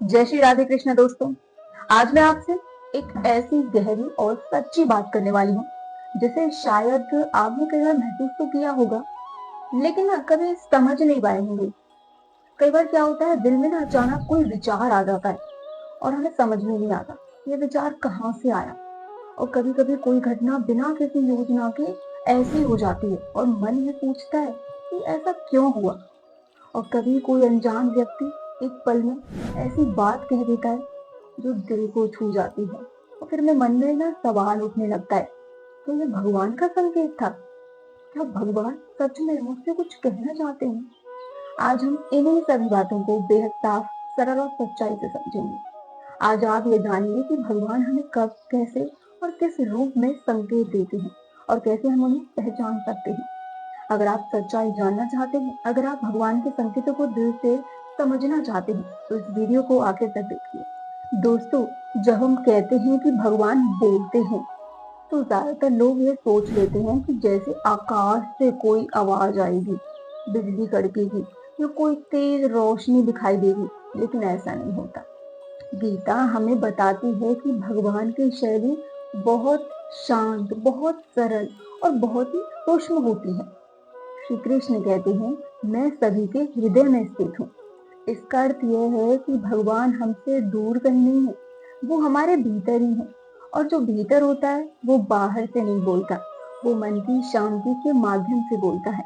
जय श्री राधे कृष्ण दोस्तों। आज मैं आपसे एक ऐसी गहरी और सच्ची बात करने वाली हूँ जिसे शायद आपने कई बार महसूस तो किया होगा, लेकिन ना कभी समझ नहीं पाए होंगे। कई बार क्या होता है, दिल में ना अचानक कोई विचार आ जाता है और हमें समझ में नहीं आता ये विचार कहाँ से आया। और कभी कभी कोई घटना बिना किसी योजना के ऐसी हो जाती है और मन में पूछता है कि ऐसा क्यों हुआ। और कभी कोई अनजान व्यक्ति एक पल में ऐसी बात कह देता है जो दिल को छू जाती है, और फिर मेरे मन में ना सवाल उठने लगता है, तो ये भगवान का संकेत था? क्या भगवान सच में मुझसे कुछ कहना चाहते हैं? आज हम इन्हीं सभी बातों को बेहद साफ, सरल और सच्चाई से समझेंगे। आज आप ये जानिए कि भगवान हमें कब, कैसे और किस रूप में संकेत देते हैं और कैसे हम उन्हें पहचान सकते हैं। अगर आप सच्चाई जानना चाहते हैं, अगर आप भगवान के संकेतों को दिल से समझना चाहते हैं, तो इस वीडियो को आखिर तक देखिए। दोस्तों, जब हम कहते हैं कि भगवान बोलते हैं, तो ज्यादातर लोग ये सोच लेते हैं कि जैसे आकाश से कोई आवाज आएगी, बिजली कड़केगी या कोई तेज रोशनी दिखाई देगी, लेकिन ऐसा नहीं होता। गीता हमें बताती है कि भगवान की शैली बहुत शांत, बहुत सरल और बहुत ही सूक्ष्म होती है। श्री कृष्ण कहते हैं, मैं सभी के हृदय में स्थित हूँ। इसका अर्थ यह है कि भगवान हमसे दूर कहीं नहीं है, वो हमारे भीतर ही है। और जो भीतर होता है वो बाहर से नहीं बोलता, वो मन की शांति के माध्यम से बोलता है,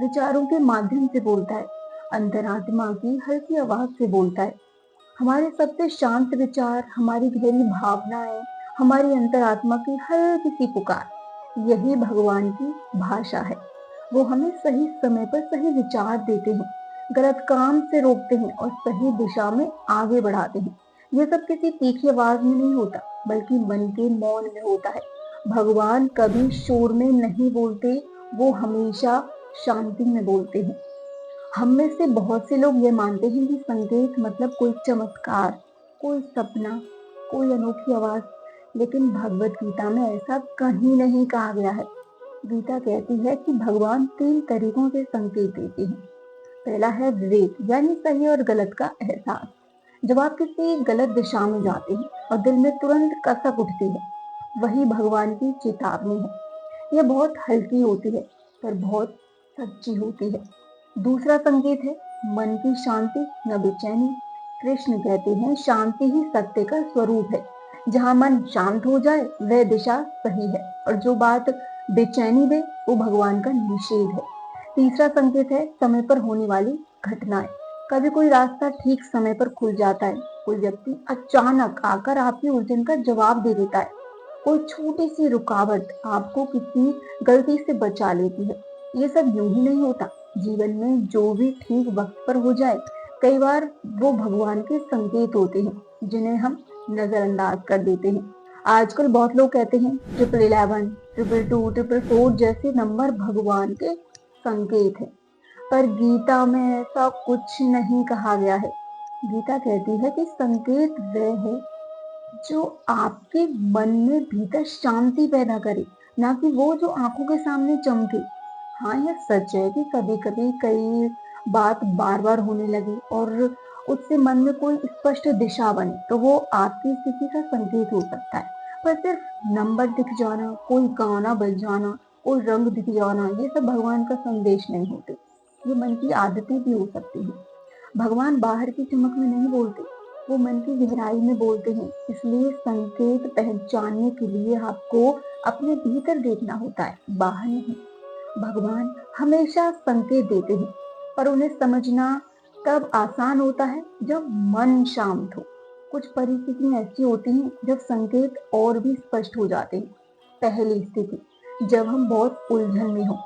विचारों के माध्यम से बोलता है, अंतरात्मा की हल्की आवाज से बोलता है। हमारे सबसे शांत विचार, हमारी गहरी भावनाएं, हमारी अंतरात्मा की हल्की सी पुकार, यही भगवान की भाषा है। वो हमें सही समय पर सही विचार देते हैं, गलत काम से रोकते हैं और सही दिशा में आगे बढ़ाते हैं। ये सब किसी तीखी आवाज में नहीं होता, बल्कि मन के मौन में होता है। भगवान कभी शोर में नहीं बोलते, वो हमेशा शांति में बोलते हैं। हम में से बहुत से लोग ये मानते हैं कि संगीत मतलब कोई चमत्कार, कोई सपना, कोई अनोखी आवाज, लेकिन भगवत गीता में ऐसा कहीं नहीं कहा गया है। गीता कहती है कि भगवान 3 तरीकों से संकेत देते हैं। पहला है विवेक, यानी सही और गलत का एहसास। जब आप किसी गलत दिशा में जाते हैं और दिल में तुरंत कसक उठती है, वही भगवान की चेतावनी है। यह बहुत हल्की होती है, पर बहुत सच्ची होती है। दूसरा संकेत है मन की शांति, न बेचैनी। कृष्ण कहते हैं, शांति ही सत्य का स्वरूप है। जहाँ मन शांत हो जाए वह दिशा सही है, और जो बात बेचैनी दे वो भगवान का निषेध है। तीसरा संकेत है समय पर होने वाली घटनाएं। कभी कोई रास्ता ठीक समय पर खुल जाता है, कोई व्यक्ति अचानक आकर आपकी उलझन का जवाब दे देता है, कोई छोटी सी रुकावट आपको किसी गलती से बचा लेती है। ये सब यूं ही नहीं होता। जीवन में जो भी ठीक वक्त पर हो जाए, कई बार वो भगवान के संकेत होते हैं जिन्हें हम नजरअंदाज कर देते हैं। आजकल बहुत लोग कहते हैं 1111, 222, 444 जैसे नंबर भगवान के संकेत है, पर गीता में ऐसा कुछ नहीं कहा गया है। गीता कहती है कि संकेत वह है जो आपके मन में भीतर शांति पैदा करे, ना कि वो जो आंखों के सामने चमके। हाँ, यह सच है कि कभी कभी कई बात बार बार होने लगे और उससे मन में कोई स्पष्ट दिशा बने, तो वो आपकी स्थिति का संकेत हो सकता है। पर सिर्फ नंबर दिख जाना, कोई गाना बज जाना, कोई रंग दिख जाना, ये सब भगवान का संदेश नहीं होते। ये मन की आदतें भी हो सकती है। भगवान बाहर की चमक में नहीं बोलते, वो मन की गहराई में बोलते हैं। इसलिए संकेत पहचानने के लिए आपको अपने भीतर देखना होता है, बाहर नहीं। भगवान हमेशा संकेत देते हैं, पर उन्हें समझना तब आसान होता है जब मन शांत हो। कुछ परिस्थितियां ऐसी होती हैं जब संकेत और भी स्पष्ट हो जाते हैं। पहली स्थिति, जब हम बहुत उलझन में हो,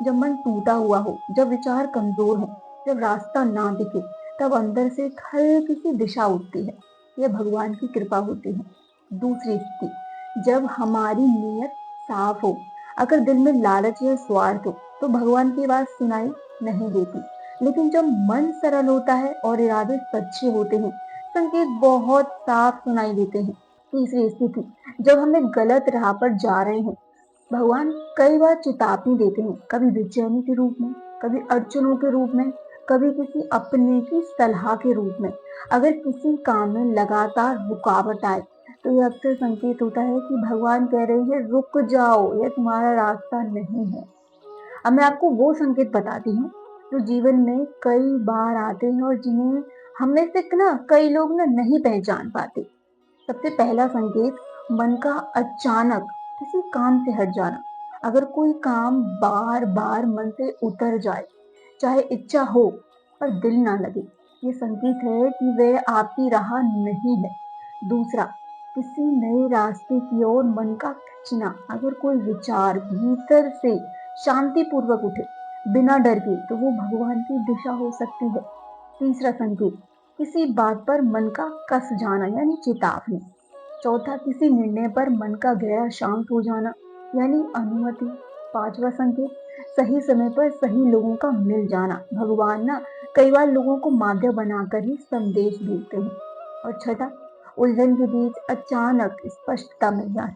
जब मन टूटा हुआ हो, जब विचार कमजोर हो, जब रास्ता ना दिखे, तब अंदर से एक हल्की सी दिशा उठती है। यह भगवान की कृपा होती है। दूसरी स्थिति, जब हमारी नीयत साफ हो, अगर दिल में लालच या स्वार्थ हो, तो भगवान की बात सुनाई नहीं देती। लेकिन जब मन सरल होता है और इरादे सच्चे होते हैं, संकेत बहुत साफ सुनाई देते हैं। तीसरी स्थिति, जब हमें गलत राह पर जा रहे हैं, भगवान कई बार चेतावनी देते हैं, कभी बेचैनी के रूप में, कभी अड़चनों के रूप में, कभी किसी अपने की सलाह के रूप में। अगर किसी काम में लगातार रुकावट आए तो ये अक्सर संकेत होता है कि भगवान कह रहे हैं रुक जाओ, यह तुम्हारा रास्ता नहीं है। अब मैं आपको वो संकेत बताती हूँ जो जीवन में कई बार आते हैं और जिन्हें हम में से ना कई लोग ना नहीं पहचान पाते। सबसे पहला संकेत मन का अचानक किसी काम से हट जाना। अगर कोई काम बार बार मन से उतर जाए, चाहे इच्छा हो पर दिल ना लगे, ये संकेत है कि वह आपकी राह नहीं है। दूसरा, किसी नए रास्ते की ओर मन का खींचना। अगर कोई विचार भीतर से शांति पूर्वक उठे बिना डर के, तो वो भगवान की दिशा हो सकती है। तीसरा संकेत, किसी बात पर मन का कस जाना यानी चेतावनी। चौथा, किसी निर्णय पर मन का गहरा शांत हो जाना यानी अनुमति। पांचवा संकेत, सही समय पर सही लोगों का मिल जाना। भगवान ना कई बार लोगों को माध्यम बनाकर ही संदेश देते हैं। और छठा, उलझन के बीच अचानक स्पष्टता मिल जाए,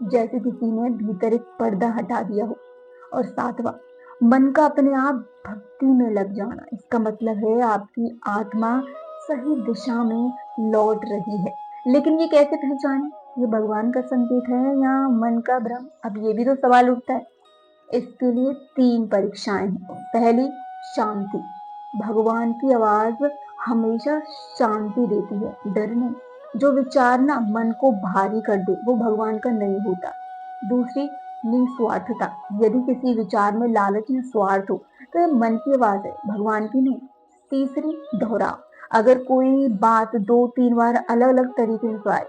जैसे किसी ने भीतर एक पर्दा हटा दिया हो। और सातवां, मन का अपने आप भक्ति में लग जाना। इसका मतलब है आपकी आत्मा सही दिशा में लौट रही है। लेकिन ये कैसे पहचाने? ये भगवान का संकेत है या मन का भ्रम? अब ये भी तो सवाल उठता है। इसके लिए 3 परीक्षाएं हैं। पहली, शांति। भगवान की आवाज हमेशा शांति देती है, डर नहीं। जो विचार ना मन को भारी कर दे वो भगवान का नहीं होता। दूसरी, निस्वार्थता। यदि किसी विचार में लालच या स्वार्थ हो तो ये मन की आवाज है, भगवान की नहीं। तीसरी, दोहराव। अगर कोई बात 2-3 बार अलग अलग तरीके से आए,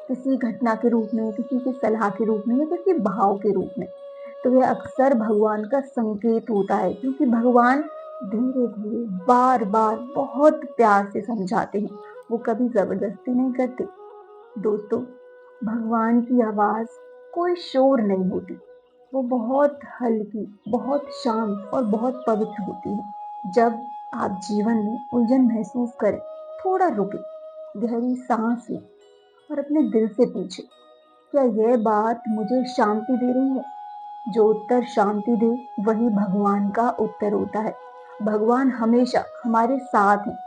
किसी घटना के रूप में, किसी की सलाह के रूप में या किसी भाव के रूप में, तो यह अक्सर भगवान का संकेत होता है, क्योंकि भगवान धीरे धीरे बार बार बहुत प्यार से समझाते हैं। वो कभी जबरदस्ती नहीं करते। दोस्तों, भगवान की आवाज कोई शोर नहीं होती, वो बहुत हल्की, बहुत शांत और बहुत पवित्र होती है। जब आप जीवन में उलझन महसूस करें, थोड़ा रुके, गहरी सांस लें और अपने दिल से पूछे, क्या यह बात मुझे शांति दे रही है? जो उत्तर शांति दे वही भगवान का उत्तर होता है। भगवान हमेशा हमारे साथ हैं,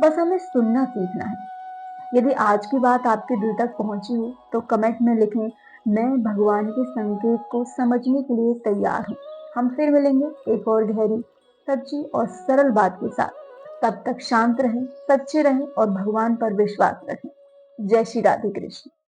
बस हमें सुनना सीखना है। यदि आज की बात आपके दिल तक पहुंची हो तो कमेंट में लिखें, मैं भगवान के संकेत को समझने के लिए तैयार हूँ। हम फिर मिलेंगे एक और गहरी, सच्ची और सरल बात के साथ। तब तक शांत रहें, सच्चे रहें और भगवान पर विश्वास रखें। जय श्री राधे कृष्ण।